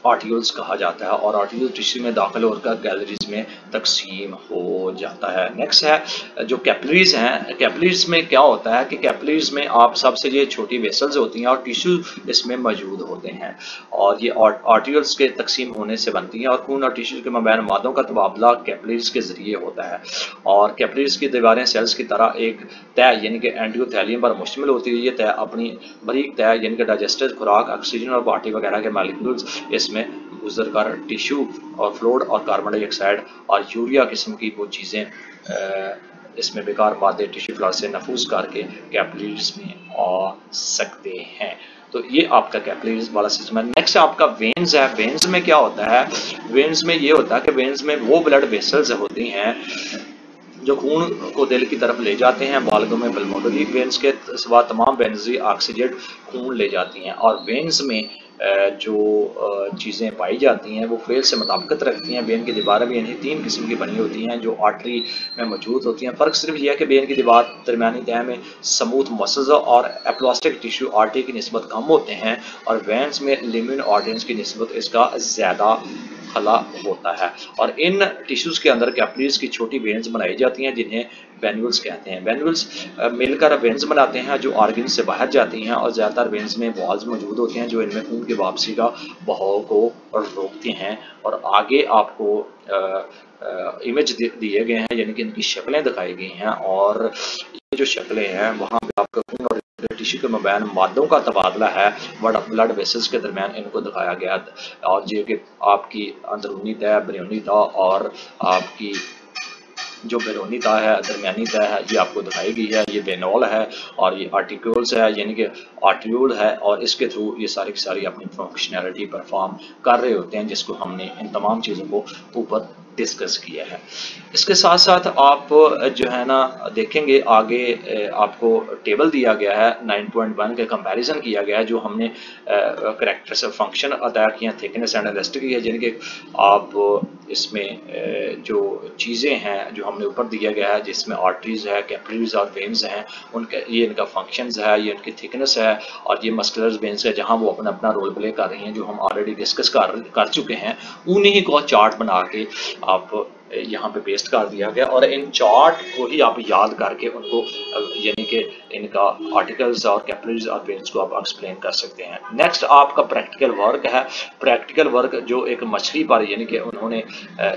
आर्टियोल्स कहा जाता है, और आर्टियोल टिश्यू में दाखिल होकर कैलरीज में तकसीम हो जाता है। नेक्स्ट है जो कैपिलरीज हैं। कैपिलरीज में क्या होता है कि कैपिलरीज में आप सबसे ये छोटी वेसल्स होती हैं और टिश्यू इसमें मौजूद होते हैं, और ये आर्टियोल्स के तकसीम होने से बनती हैं, और खून और टिश्यू के मबैन मादों का तबादला कैपिलरीज के जरिए होता है। और कैपिलरीज की दीवारें सेल्स की तरह एक तह यानी कि एंडोथेलियम पर मुश्तमिल होती है। ये तह अपनी बारीक तह यानी कि डाइजेस्टेड खुराक, ऑक्सीजन और पार्टी वगैरह के मालिक्यूल्स इसमें गुजर कर टिश्यू और फ्लूइड और कार्बन डाइऑक्साइड और यूरिया किस्म की वो चीज़ें इसमें बेकार मादे टिश्यू फ्लास से नफूज करके कैपिलरीज में आ सकते हैं। तो ये आपका कैपिलरीज वाला सिस्टम है। नेक्स्ट आपका वेन्स है। वेन्स में क्या होता है, वेन्स में ये होता है कि वेन्स में वो ब्लड वेसल्स होती हैं जो खून को दिल की तरफ ले जाते हैं। बालगों में पल्मोनरी वेन्स के सिवा तमाम वेन्स ऑक्सीजन खून ले जाती हैं। और वेन्स में जो चीज़ें पाई जाती हैं वो फेल से मुताबिकत रखती हैं। वेन की दीवारें भी यानी 3 किस्म की बनी होती हैं जो आर्टरी में मौजूद होती हैं। फ़र्क सिर्फ यह है कि वेन की दीवार दरमियानी तह में स्मूथ मसल्स और एप्लास्टिक टिश्यू आर्टरी की निस्बत कम होते हैं, और वेन्स में लिम्फन आर्टरीज की निस्बत इसका ज़्यादा खला होता है। और इन टिश्यूज़ के अंदर कैपिलरीज की छोटी वेन्स बनाई जाती हैं जिन्हें वेन्यूल्स कहते हैं। वेन्यूल्स मिलकर वेन्स बनाते हैं जो ऑर्गन से बाहर जाती हैं, और ज़्यादातर वेन्स में वॉल्स मौजूद होते हैं जो इनमें खून की वापसी का बहाव को रोकते हैं। और आगे आपको इमेज दिए गए हैं, यानी कि इनकी शक्लें दिखाई गई हैं, और ये जो शक्लें हैं वहाँ पे आपका खून और टिश्यू के मबैन मादों का तबादला है ब्लड वेसल्स के दरमियान इनको दिखाया गया। और ये कि आपकी अंदरूनी तह, बैरूनी तह और आपकी जो बैरूनी तह है, दरमियानी तह है, ये आपको दिखाई गई है। ये वेनोल है और ये आर्टिक्यूल्स है, यानी कि आर्ट्रियूल है, और इसके थ्रू ये सारी की सारी अपनी फंक्शनैलिटी परफॉर्म कर रहे होते हैं, जिसको हमने इन तमाम चीज़ों को ऊपर डिस्कस किया है। इसके साथ साथ आप जो है ना देखेंगे आगे आपको टेबल दिया गया है 9.1 के कंपैरिजन किया गया है जो हमने करैक्टर्स फंक्शन अदा किए हैं, थिकनेस एंड इलास्टिसिटी है, यानी कि आप इसमें जो चीज़ें हैं जो हमने ऊपर दिया गया है जिसमें आर्टरीज है, कैपिलरीज और वेन्स हैं, उनका ये इनका फंक्शंस है, ये इनकी थिकनेस है, और ये मस्कुलर वेन्स है जहां वो अपना अपना रोल प्ले कर रही हैं जो हम ऑलरेडी डिस्कस कर चुके हैं। उन्हीं को चार्ट बना के आप यहाँ पे पेस्ट कर दिया गया, और इन चार्ट को ही आप याद करके उनको यानी कि इनका आर्टिकल्स और कैपिलरीज और वेन्स को आप एक्सप्लेन कर सकते हैं। नेक्स्ट आपका प्रैक्टिकल वर्क है। प्रैक्टिकल वर्क जो एक मछली पर यानी कि उन्होंने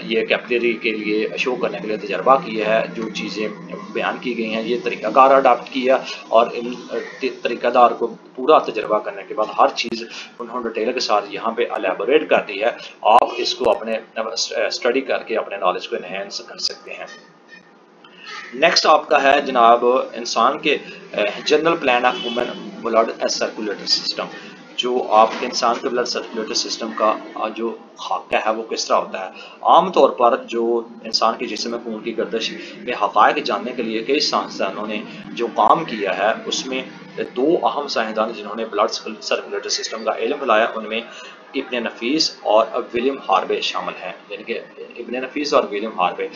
ये कैपिलरी के लिए शो करने के लिए तजर्बा किया है, जो चीज़ें बयान की गई हैं ये तरीक़ाकार अडाप्ट किया, और इन तरीक़ादार को पूरा तजर्बा करने के बाद हर चीज़ उन्होंने डिटेल के साथ यहाँ पे एलेबोरेट कर दी है। आप इसको अपने स्टडी करके अपने नॉलेज को एनहेंस कर सकते हैं। नेक्स्ट आपका है जनाब इंसान के general plan of human blood circulatory system. जो आपके इंसान के ब्लड सर्कुलेटरी सिस्टम का जो खाका है वो किस तरह होता है। आम तौर पर जो इंसान के जिस्म में खून की गर्दिश में हक़ाइक़ जानने के लिए कई साइंसदानों ने जो काम किया है उसमें दो अहम साइंसदान जिन्होंने ब्लड सर्कुलेटरी सिस्टम का इल्म फैलाया उनमें इब्न नफीस और विलियम हार्वे शामिल हैं। यानी कि इब्न नफीस और विलियम हार्वे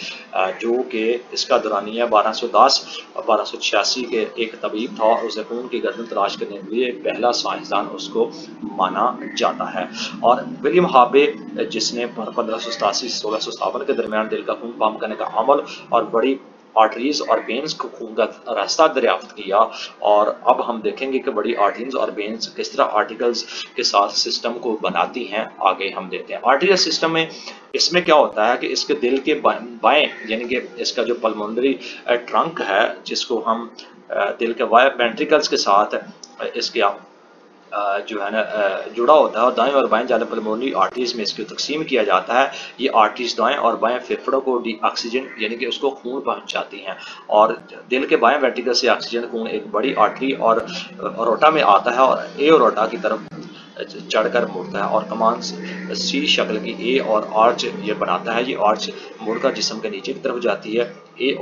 जो कि इसका दौरानिया 1210-1286 के एक तबीब था, और उसे खून की गर्दन तलाश करने के लिए पहला साइंसदान उसको माना जाता है। और विलियम हार्वे जिसने 1587-1657 के दरमियान दिल का खून पंप करने का अमल और बड़ी आर्टरीज और वेन्स को खून का रास्ता दरियाफ्त किया। और अब हम देखेंगे कि बड़ी आर्टरीज और वेन्स किस तरह आर्टिकल्स के साथ सिस्टम को बनाती हैं, आगे हम देखते हैं। आर्टरियल सिस्टम में इसमें क्या होता है कि इसके दिल के बाएं यानी कि इसका जो पल्मोनरी ट्रंक है जिसको हम दिल के वायर वेंट्रिकल्स के साथ इसके जो है ना जुड़ा होता है, और दाएं और बाएं जानिब पल्मोनरी आर्टरीज में इसको तकसीम किया जाता है। ये आर्टरीज दाएं और बाएं फेफड़ों को ऑक्सीजन यानी कि उसको खून पहुंचाती हैं, और दिल के बाएं वेंट्रिकल से ऑक्सीजन खून एक बड़ी आर्टरी और अरोटा में आता है और एओरोटा की तरफ चढ़कर मुड़ता है, और कमान सी शक्ल की ए और आर्च ये बनाता है। ये आर्च मुड़कर जिस्म के नीचे की तरफ जाती है। ए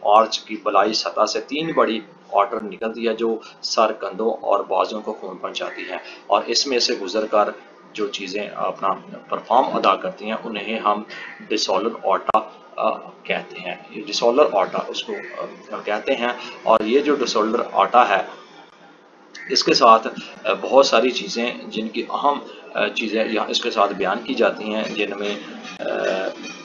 आर्च की बलाई सतह से 3 बड़ी आर्टर निकलती है जो सर, कंधों और बाजुओं को खून पहुंचाती हैं, और इसमें से गुजरकर जो चीज़ें अपना परफॉर्म अदा करती हैं उन्हें हम डिसॉल्वर आर्टा कहते हैं। ये डिसॉल्वर आर्टा उसको कहते हैं। और ये जो डिसॉल्वर आर्टा है इसके साथ बहुत सारी चीज़ें जिनकी अहम चीज़ें यहाँ इसके साथ बयान की जाती हैं, जिनमें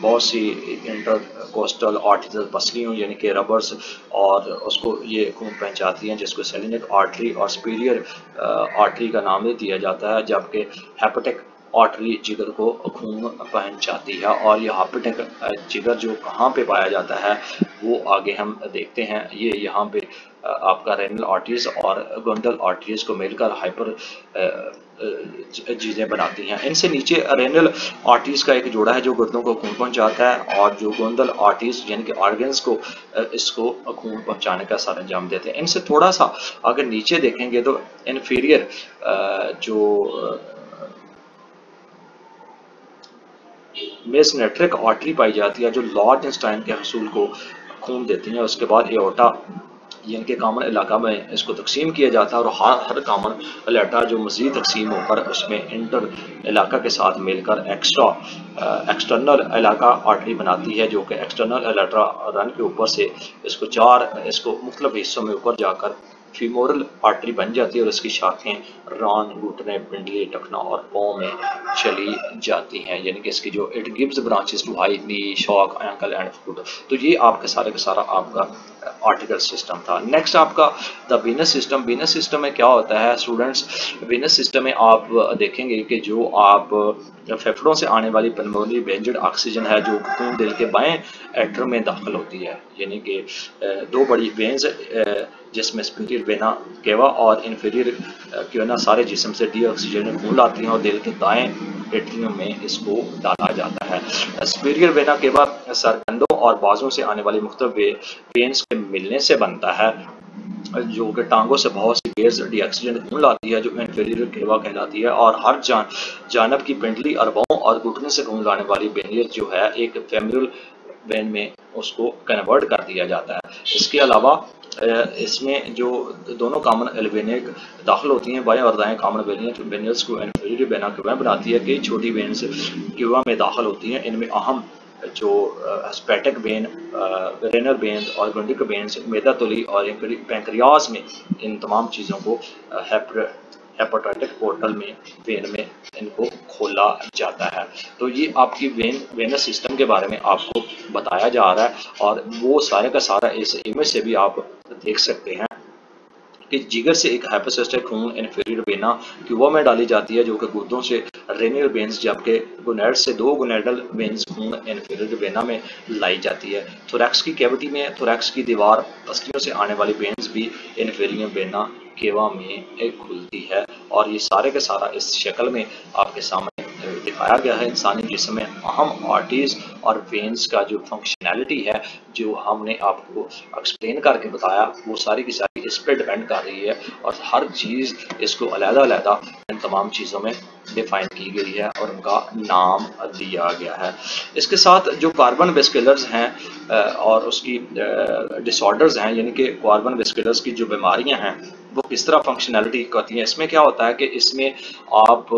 बहुत सी इंटरकोस्टल आर्टरीज पसलियों यानी कि रबर्स और उसको ये खून पहुँचाती हैं, जिसको सेलिनिक आर्टरी और सुपीरियर आर्टरी का नाम भी दिया जाता है, जबकि हेपेटिक आर्टरी जिगर को खून पहुँचाती है। और ये हेपेटिक जिगर जो कहाँ पे पाया जाता है वो आगे हम देखते हैं। ये यहाँ पे आपका रेनल आर्टरीज और गोंडल आर्टरीज को मिलकर हाइपर चीज़ें बनाती हैं। इनसे नीचे रेनल आर्टरीज का एक जोड़ा है जो गुर्दों को खून पहुंचाता है, और जो गोंडल आर्टरीज यानी कि ऑर्गन्स को इसको खून पहुंचाने का सारा अंजाम देते हैं। इनसे थोड़ा सा अगर नीचे देखेंगे तो इन्फीरियर जो मेसनेट्रिक आर्टरी पाई जाती है जो लार्ज इंटेस्टाइन के हसूल को खून देती है। उसके बाद एओर्टा यानी कि कॉमन इलाका में इसको तकसीम किया जाता है, और हर कॉमन इलाका जो मजीद तकसीम होकर उसमें इंटर इलाका के साथ मिलकर एक्सटर्नल इलाका आर्टरी बनाती है, जो कि एक्सटर्नल इलाका रन के ऊपर से इसको मुख्तलिफ हिस्सों में ऊपर जाकर फीमोरल आर्टरी बन जाती है, और इसकी शाखें रान, घुटने, पिंडली, टखना और पाँव में चली जाती हैं। यानी कि इसकी जो it gives branches to high knee, shock, ankle and foot. तो ये आपके सारे का सारा आपका आर्टिकल सिस्टम था। नेक्स्ट आपका the venous system. Venous system में क्या होता है स्टूडेंट्स? वीनस सिस्टम में आप देखेंगे कि जो आप फेफड़ों से आने वाली पल्मोनरी बेंजड ऑक्सीजन है जो खून दिल के बाएं एट्रम में दाखिल होती है, यानी कि दो बड़ी वेन्स जिसमें सुपीरियर वेना केवा और इन्फीरियर वेना सारे जिस्म से डीऑक्सीजन खून लाती हैं और दिल के दाएं एट्रियम में इसको डाला जाता है। सुपीरियर वेना केवा सरकंडों और बाजों से आने वाली मुख्तलिफ वेन्स के मिलने से बनता है, जो कि टांगों से बहुत सी गेयर्स डीऑक्सीजन खून लाती है जो इन्फीरियर केवा कहलाती है, और हर जानब की पिंडली, अरबाओं और घुटने से खून लाने वाली बेनियत जो है एक फेमरल वेन में उसको कन्वर्ट कर दिया जाता है। इसके अलावा इसमें जो दोनों कॉमन एल्वेनिक दाखिल होती हैं, बाएं और दाएं कॉमन वेनियल्स को इन्फीरियर वेना केवा बनाती है। कई छोटी वेन्स केवा में दाखिल होती हैं। इनमें अहम जो हेपेटिक वेन, रेनल वेन और गंडिक वेन्स मैदा तली और पैंक्रियाज में इन तमाम चीज़ों को हेपेटाइटिक पोर्टल में वेन में इनको खोला जाता है। तो ये आपकी वेनस सिस्टम के बारे में आपको बताया जा रहा है, और वो सारे का सारा इस इमेज से भी आप देख सकते हैं कि जिगर से एक हाइपोसिस्टिक खून इन्फीरियर वेना क्यूबा में डाली जाती है जो कि गुर्दों से रेनियल वेन्स, जबकि गोनेड से दो गोनेडल वेन्स खून इन्फीरियर वेना में लाई जाती है। थोरैक्स की कैविटी में थोरैक्स की दीवार पसलियों से आने वाली वेन्स भी इन्फीरियर वेना केवा में खुलती है, और ये सारे के सारा इस शक्ल में आपके सामने दिखाया गया है। इंसानी जिस्म में अहम आर्टरीज और वेन्स का जो फंक्शनैलिटी है जो हमने आपको एक्सप्लेन करके बताया, वो सारी की सारी इस पर डिपेंड कर रही है, और हर चीज़ इसको अलग-अलग इन तमाम चीज़ों में डिफाइन की गई है और उनका नाम दिया गया है। इसके साथ जो कार्बन वेस्कुलर्स हैं और उसकी डिसऑर्डर्स हैं, यानी कि कार्बन वेस्कुलर्स की जो बीमारियां हैं वो किस तरह फंक्शनैलिटी करती हैं। इसमें क्या होता है कि इसमें आप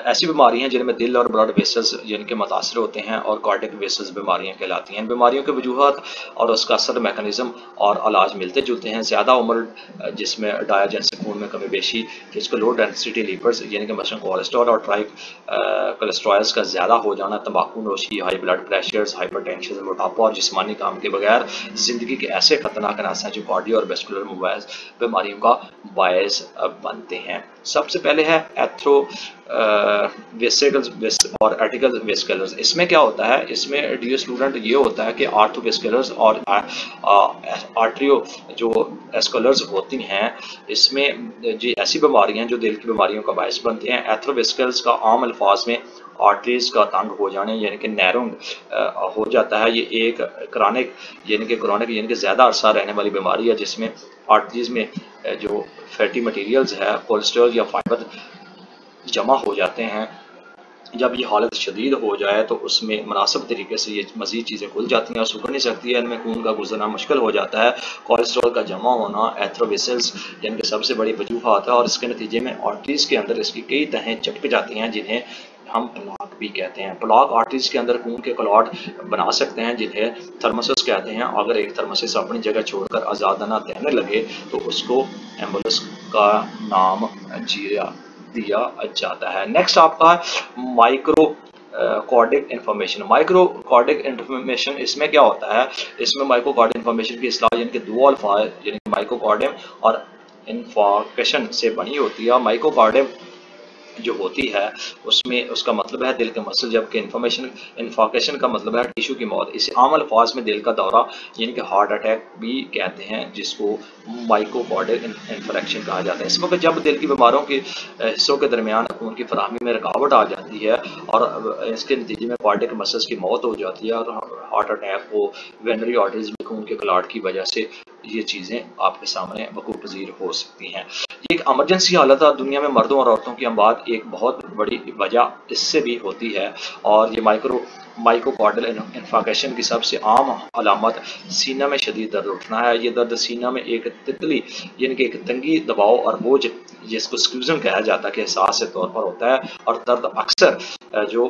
ऐसी बीमारियां हैं जिनमें दिल और ब्लड वेसल्स यानी कि मुतासर होते हैं और कार्डियक वेसल्स बीमारियां कहलाती हैं। इन बीमारियों के वजूहत और उसका असर मैकेनिज्म और इलाज मिलते जुलते हैं। ज़्यादा उम्र जिसमें डायाजन से खून में कमी बेशी, जिसको लो डेंसिटी लीपर्स यानी कि मसलन कोलेस्ट्रॉल और ट्राई कोलेस्ट्रॉल्स का ज़्यादा हो जाना, तंबाकू नोशी, हाई ब्लड प्रेशर्स, हाइपरटेंशन, मोटापा और जिस्मानी काम के बगैर ज़िंदगी के ऐसे खतरनाक अनासर जो कार्डियो और वेस्कुलर बीमारियों का बायस बनते हैं। सबसे पहले है एथ्रो वेसिकल्स और आर्टिकल वेस्कुलर्स। इसमें क्या होता है, इसमें डियर स्टूडेंट ये होता है कि आर्थो वेस्कुलर्स और आर्ट्रियो जो वेस्कुलर्स होती हैं, इसमें जी ऐसी बीमारियां जो दिल की बीमारियों का बायस बनती हैं। एथ्रो वेस्कुलर्स का आम अल्फाज में आर्टरीज का तंग हो जाने यानी कि नैरोइंग हो जाता है। ये एक क्रॉनिक यानी कि ज़्यादा अरसा रहने वाली बीमारी है जिसमें आर्टरीज में जो फैटी मटेरियल्स है, कोलेस्ट्रॉल या फाइबर जमा हो जाते हैं। जब ये हालत शदीद हो जाए तो उसमें मुनासिब तरीके से ये मज़ीद चीज़ें खुल जाती हैं और सुधर नहीं सकती है, इनमें खून का गुजरना मुश्किल हो जाता है। कोलेस्ट्रॉल का जमा होना एथ्रोवेसल्स यानी कि सबसे बड़ी वजूहत है, और इसके नतीजे में आर्टरीज के अंदर इसकी कई तहें चिपक जाती हैं जिन्हें हम प्लाक भी कहते हैं। प्लाक आर्टरीज के अंदर खून के क्लॉट बना सकते हैं जिन्हें थर्मोसिस कहते हैं। अगर एक थर्मोसिस अपनी जगह छोड़कर आज़ादाना तैरने लगे तो उसको एम्बुलेंस का नाम दिया जाता है। नेक्स्ट आपका micro cardiac information. Micro cardiac information इसमें क्या होता है, इसमें माइक्रो कार्डिक इंफॉर्मेशन की इस्लाह यानी कि दो अल्फाज यानी माइक्रोकार्डियम और इन्फॉर्मेशन से बनी होती है। माइक्रोकार्डियम जो होती है उसमें उसका मतलब है दिल के मसल, जबकि इन्फॉकेशन का मतलब है टिश्यू की मौत। इसे आम अल्फाज में दिल का दौरा यानी कि हार्ट अटैक भी कहते हैं, जिसको माइकोकार्डियल इन्फेक्शन कहा जाता है। इस वक्त जब दिल की बीमारों के हिस्सों के दरमियान खून की फराहमी में रुकावट आ जाती है और इसके नतीजे में कार्डियक मसल्स की मौत हो जाती है और हार्ट अटैक हो, वेनरी आर्टरीज में खून के क्लॉट की वजह से ये चीज़ें आपके सामने वकूअ पजीर हो सकती हैं। ये एक इमरजेंसी हालत है। दुनिया में मर्दों और औरतों की अमवात एक बहुत बड़ी वजह इससे भी होती है और ये माइकोकार्डियल इन्फेक्शन की सबसे आम अलामत सीना में शदीद दर्द उठना है। ये दर्द सीना में एक तितली यानी कि एक तंगी, दबाव और बोझ, जिसको स्क्यूजन कहा जाता है, के एहसास के तौर पर होता है और दर्द अक्सर जो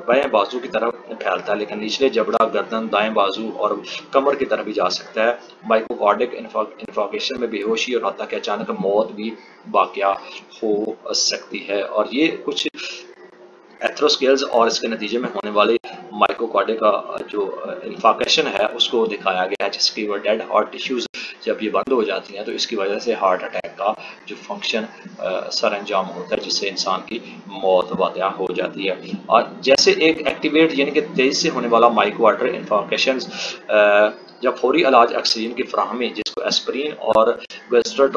बाएं बाजू की तरफ फैलता है, लेकिन निचले जबड़ा, गर्दन, दाएं बाजू और कमर की तरफ भी जा सकता है। माइकोकार्डिक इन्फेक्शन में बेहोशी और हत्ता के अचानक मौत भी वाक़या हो सकती है और ये कुछ एथेरोस्क्लेरोसिस और इसके नतीजे में होने वाले माइकोकार्डिया का जो इन्फेक्शन है उसको दिखाया गया है, जिसकी वो डेड हार्ट टिश्यूज जब ये बंद हो जाती हैं तो इसकी वजह से हार्ट अटैक का जो फंक्शन सर अंजाम होता है, जिससे इंसान की मौत वाक़या हो जाती है। और जैसे एक एक्टिवेट यानी कि तेज से होने वाला माइकोकार्डियल इन्फेक्शन जब फौरी इलाज ऑक्सीजन की फराहमी, जिसको एस्पिरिन और ग्लिसरोल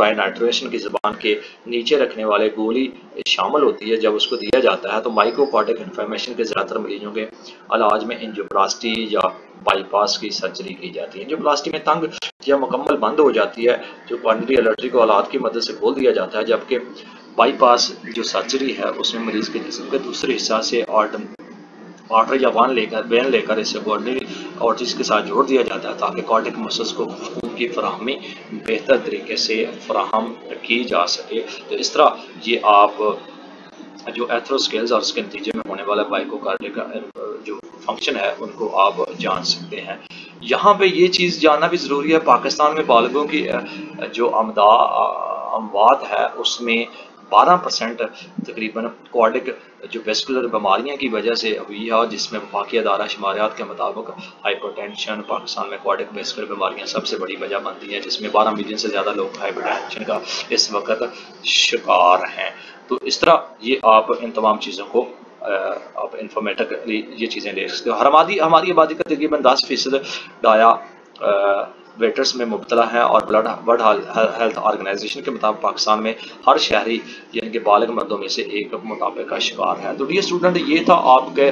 की ज़बान के नीचे रखने वाले गोली शामिल होती है, जब उसको दिया जाता है तो माइकोकार्डियल इन्फेक्शन के ज़्यादातर मरीजों के इलाज में एंजियोप्लास्टी या बाईपास की सर्जरी की जाती है। एंजियोप्लास्टी में तंग या मुकम्मल बंद हो जाती है जो कॉर्नरी आर्टरी को औलाद की मदद से खोल दिया जाता है, जबकि बाईपास जो सर्जरी है उसमें मरीज के जिस्म के दूसरे हिस्सा से आर्टरी या वेन लेकर इसे कॉर्नरी आर्टरीज के साथ जोड़ दिया जाता है ताकि कार्डियक मसल्स को खून की फराहमी बेहतर तरीके से फराहम की जा सके। तो इस तरह ये आप जो एथेरोस्क्लेरोसिस और उसके नतीजे में होने वाला माइकोकार्डियल का जो फंक्शन है उनको आप जान सकते हैं। यहाँ पे ये चीज़ जानना भी ज़रूरी है, पाकिस्तान में बालिगों की जो अमवात है उसमें 12% तकरीबन कार्डियक जो वेस्कुलर बीमारियां की वजह से हुई है, जिसमें वफाकी अदारा शुमारियात के मुताबिक हाइपरटेंशन पाकिस्तान में कार्डियक वेस्कुलर बीमारियां सबसे बड़ी वजह बनती हैं, जिसमें 12 मिलियन से ज़्यादा लोग हाइपरटेंशन का इस वक्त शिकार हैं। तो इस तरह ये आप इन तमाम चीज़ों को आप इंफॉर्मेटिकली ये चीज़ें ले सकते हो। हमारी आबादी का तकरीबन 10% डाया वेटर्स में मुब्तला है और वर्ल्ड हेल्थ ऑर्गेनाइजेशन के मुताबिक पाकिस्तान में हर शहरी यानी कि बालिग मर्दों में से एक मोटापे का शिकार है। तो डियर स्टूडेंट, ये था आपके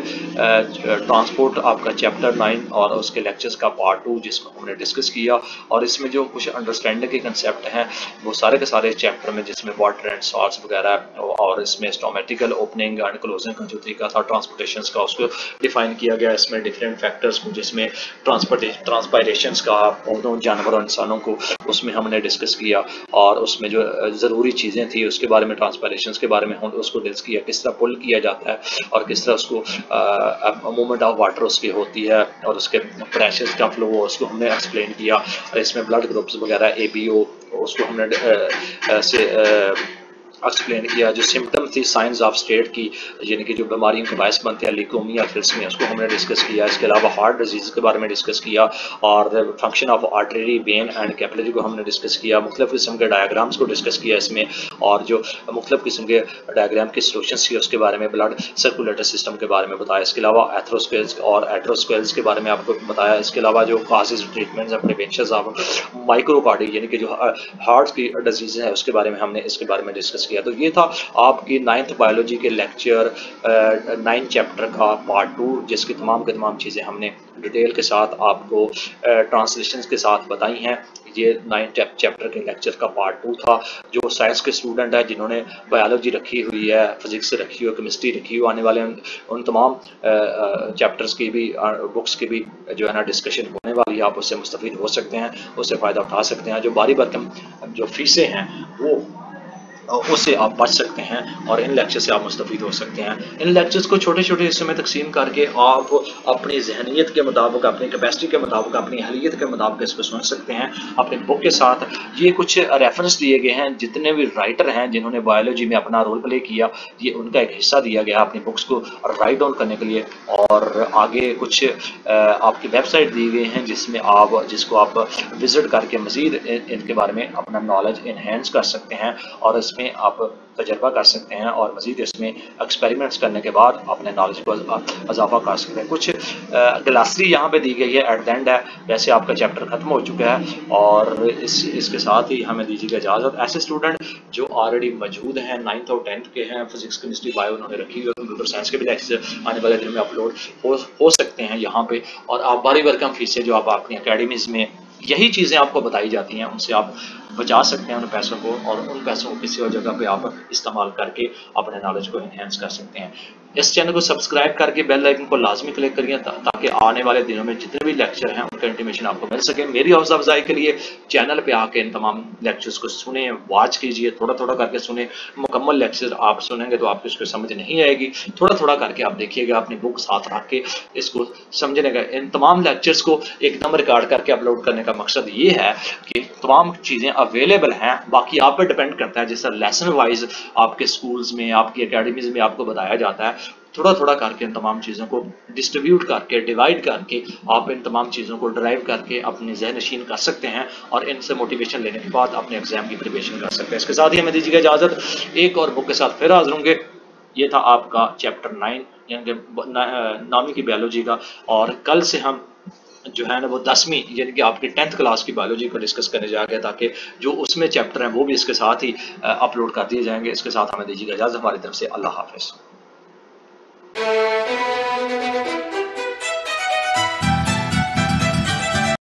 ट्रांसपोर्ट आपका चैप्टर 9 और उसके लेक्चर्स का पार्ट 2 जिसको हमने डिस्कस किया, और इसमें जो कुछ अंडरस्टैंडिंग के कंसेप्ट हैं वो सारे के सारे चैप्टर में, जिसमें वाटर एंड सॉल्ट्स वगैरह और इसमें स्टोमेटिकल ओपनिंग एंड क्लोजिंग का जो तरीका था ट्रांसपोर्टेशन का उसको डिफाइन किया गया। इसमें डिफरेंट फैक्टर्स को, जिसमें ट्रांसपायरेशन का जानवरों इंसानों को उसमें हमने डिस्कस किया और उसमें जो ज़रूरी चीज़ें थी उसके बारे में, ट्रांसपायरेशन के बारे में उसको डिस्कस किया, किस तरह पुल किया जाता है और किस तरह उसको मूवमेंट ऑफ वाटर उसकी होती है और उसके प्रेशर का फ्लो उसको हमने एक्सप्लेन किया। इसमें ब्लड ग्रुप्स वगैरह ABO उसको हमने एक्सप्लेन किया। जो सिम्टम थी साइंस ऑफ स्टेट की, यानी कि जो बीमारियों के बायस बनते हैं, ल्यूकेमिया, थैलेसीमिया, उसको हमने डिस्कस किया। इसके अलावा हार्ट डिजीज़ के बारे में डिस्कस किया और function of artery, when and capillary को हमने डिस्कस किया। मुख्तलिफ किस्म के डायग्राम्स को डिस्कस किया इसमें, और जो मुख्तलिफ किस्म के डायग्राम की सोल्यूशंस थी उसके बारे में, ब्लड सर्कुलेटरी सिस्टम के बारे में बताया। इसके अलावा एथेरोस्क्लेरोसिस और एट्रोस्क्लेरोसिस के बारे में आपको बताया। इसके अलावा जो काजेज, ट्रीटमेंट्स, प्रिवेंशन ऑफ माइक्रोकार्डिया यानी कि जो हार्ट की डिजीज़ है उसके बारे में हमने इसके बारे में डिस्कस किया। तो ये था आपकी 9th बायोलॉजी के लेक्चर 9 चैप्टर का पार्ट 2, जिसकी तमाम के तमाम चीज़ें हमने डिटेल के साथ आपको ट्रांसलेशंस के साथ बताई हैं। ये 9 चैप्टर के लेक्चर का पार्ट 2 था। जो साइंस के स्टूडेंट हैं जिन्होंने बायोलॉजी रखी हुई है, फिजिक्स रखी हुई, केमिस्ट्री रखी हुई, आने वाले उन तमाम चैप्टर्स की भी बुक्स की भी जो है ना डिस्कशन होने वाली है। आप उससे मुस्तफ़ीद हो सकते हैं, उससे फ़ायदा उठा सकते हैं। जो बारी बरकम जो फीसें हैं वो उससे आप बच सकते हैं और इन लेक्चर से आप मुस्तफ़ीद हो सकते हैं। इन लेक्चर्स को छोटे छोटे हिस्सों में तकसीम करके आप अपनी जहनीत के मुताबिक, अपनी कैपेसिटी के मुताबिक, अपनी अहलियत के मुताबिक इसको सुन सकते हैं अपनी बुक के साथ। ये कुछ रेफरेंस दिए गए हैं, जितने भी राइटर हैं जिन्होंने बायोलॉजी में अपना रोल प्ले किया, ये उनका एक हिस्सा दिया गया अपनी बुक्स को राइट डाउन करने के लिए। और आगे कुछ आपकी वेबसाइट दी गई हैं जिसको आप विजिट करके मज़ीद इनके बारे में अपना नॉलेज इन्हेंस कर सकते हैं और इसमें आप तजर्बा कर सकते हैं और मज़ीद इसमें एक्सपेरिमेंट्स करने के बाद अपने नॉलेज को इजाफा कर सकते हैं। कुछ ग्लासरी यहाँ पे दी गई है, एट द एंड है, वैसे आपका चैप्टर ख़त्म हो चुका है और इसके साथ ही हमें दीजिएगा इजाज़त। ऐसे स्टूडेंट जो ऑलरेडी मौजूद हैं 9th और 10th के हैं, फिजिक्स केमिस्ट्री बायो उन्होंने रखी हुई है, कंप्यूटर साइंस के भी लेक्चर आने वाले दिनों में अपलोड हो सकते हैं यहाँ पे, और आप बारी भरकम फीसें जो आप अपनी अकेडमीज़ में यही चीज़ें आपको बताई जाती हैं उनसे आप बचा सकते हैं उन पैसों को, और उन पैसों को किसी और जगह पे आप इस्तेमाल करके अपने नॉलेज को इन्हेंस कर सकते हैं। इस चैनल को सब्सक्राइब करके बेल आइकन को लाजमी क्लिक करिए ताकि आने वाले दिनों में जितने भी लेक्चर हैं उनका इंटीमेशन आपको मिल सके। मेरी हौसला अफजाई के लिए चैनल पे आके इन तमाम लेक्चर्स को सुने, वॉच कीजिए, थोड़ा थोड़ा करके सुने। मुकम्मल लेक्चर आप सुनेंगे तो आपको इसको समझ नहीं आएगी, थोड़ा थोड़ा करके आप देखिएगा, अपनी बुक साथ रख के इसको समझने का। इन तमाम लेक्चर्स को एकदम रिकॉर्ड करके अपलोड करने का मकसद ये है कि तमाम चीज़ें अवेलेबल हैं, बाकी आप पे डिपेंड करता है। जैसा लेसन वाइज आपके स्कूल्स में, आपकी अकेडमीज में आपको बताया जाता है, थोड़ा थोड़ा करके इन तमाम चीज़ों को डिस्ट्रीब्यूट करके, डिवाइड करके आप इन तमाम चीज़ों को ड्राइव करके अपने जहन नशीन कर सकते हैं और इनसे मोटिवेशन लेने के बाद अपने एग्जाम की प्रिपरेशन कर सकते हैं। इसके साथ ही हमें दीजिएगा इजाज़त, एक और बुक के साथ फिर हाजिर होंगे। ये था आपका चैप्टर 9 यानी कि 9वीं की बायोलॉजी का, और कल से हम जो है ना वो 10वीं यानी कि आपकी 10th क्लास की बायोलॉजी को डिस्कस करने जा रहे हैं, ताकि जो उसमें चैप्टर हैं वो भी इसके साथ ही अपलोड कर दिए जाएंगे। इसके साथ हमें दीजिएगा इजाज़त, हमारी तरफ से अल्लाह हाफ़िज़।